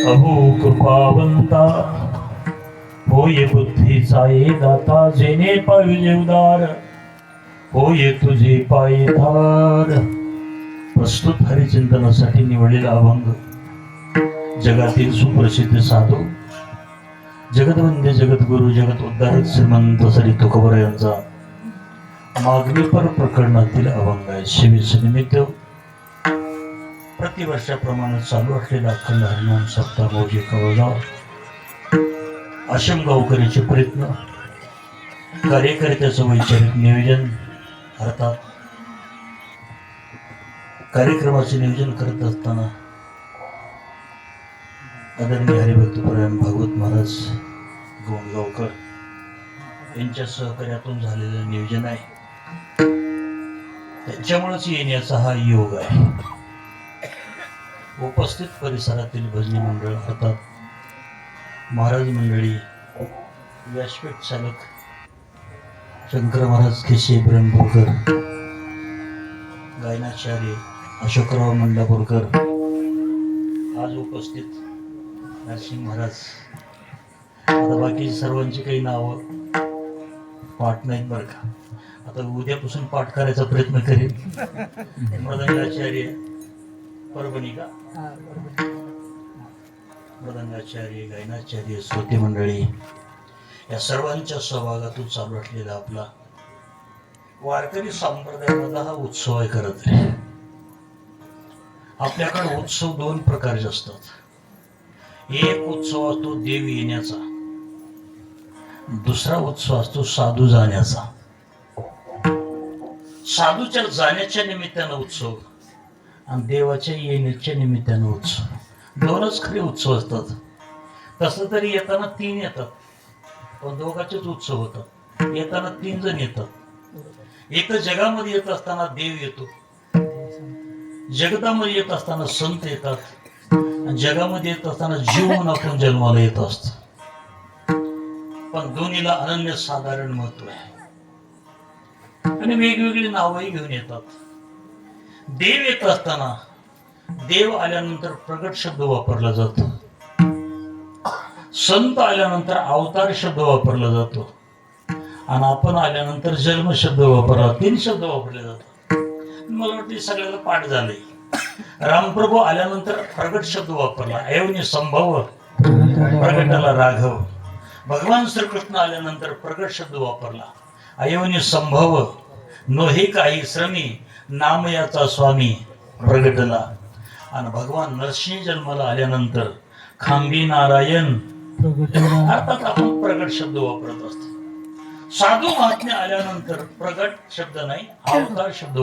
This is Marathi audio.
अहो कृपावंता होय बुद्धीचा दाता जेने पाविले उदार होय तुझे पाय धार. प्रस्तुत हरिचिंतनासाठी निवडलेला अभंग जगातील सुप्रसिद्ध साधू जगदवंद्य जगद्गुरु जगत उद्धारक श्रीमंत श्री तुकोबरा यांचा मागणीपर प्रकरणातील अभंग आहे. शिवेचे निमित्त प्रतिवर्षाप्रमाणे चालू असलेला अखंड हरिनाम सप्ताह मौजे कवळगाव आश्रम गावकरीचे प्रयत्न कार्यकर्त्याचं वैचारिक नियोजन अर्थात कार्यक्रमाचे नियोजन करत असताना आदरणीय हरिभक्तपरायण भागवत महाराज गोंडगावकर यांच्या सहकार्यातून झालेलं नियोजन आहे. त्याच्यामुळेच येण्याचा हा योग आहे. उपस्थित परिसरातील भजनी मंडळ अर्थात महाराज मंडळी व्यासपीठ चालक शंकर महाराज केशे ब्रह्मपूरकर गायनाचार्य अशोकराव मंडापूरकर आज उपस्थित नरसिंह महाराज. आता बाकी सर्वांची काही नावं पाठ नाहीत बरं का. आता उद्यापासून पाठ करायचा प्रयत्न करेल. मृदंगाचार्य परभणी का मृदंगाचार्य गायनाचार्य श्रोते मंडळी या सर्वांच्या सहभागातून चालू असलेला आपला वारकरी संप्रदायाचा हा उत्सव आहे. करत आहे आपल्याकडे उत्सव दोन प्रकारचे असतात. एक उत्सव असतो देव येण्याचा, दुसरा उत्सव असतो साधू जाण्याचा. साधूच्या जाण्याच्या निमित्तानं उत्सव आणि देवाच्या येण्याच्या निमित्तानं उत्सव, दोनच खरे उत्सव असतात. तसं तरी येताना तीन येतात पण दोघांचेच उत्सव होतात. येताना तीन जण येतात. एक जगामध्ये येत असताना देव येतो, जगतामध्ये येत असताना संत येतात, आणि जगामध्ये येत असताना जीव म्हणून आपण जन्माला येत असतो. पण दोन्हीला अनन्यसाधारण महत्व आहे आणि वेगवेगळी नावही घेऊन येतात. देव येत असताना देव आल्यानंतर प्रगट शब्द वापरला जातो, संत आल्यानंतर अवतार शब्द वापरला जातो, आणि आपण आल्यानंतर जन्म शब्द वापरला. तीन शब्द वापरले जातात. मला वाटतं सगळ्याला पाठ झालंय. रामप्रभू आल्यानंतर प्रगट शब्द वापरला, अयोनी संभव प्रगटाला राघव. भगवान श्रीकृष्ण आल्यानंतर प्रगट शब्द वापरला, अयोनी संभव नोहे काही श्रमी नामयाचा स्वामी प्रगटला. आणि भगवान नरसिंह जन्माला आल्यानंतर खांबी नारायण अर्थात आपण प्रगट शब्द वापरत असतो. साधू महात्म्य आल्यानंतर प्रगट शब्द नाही अवतार शब्द.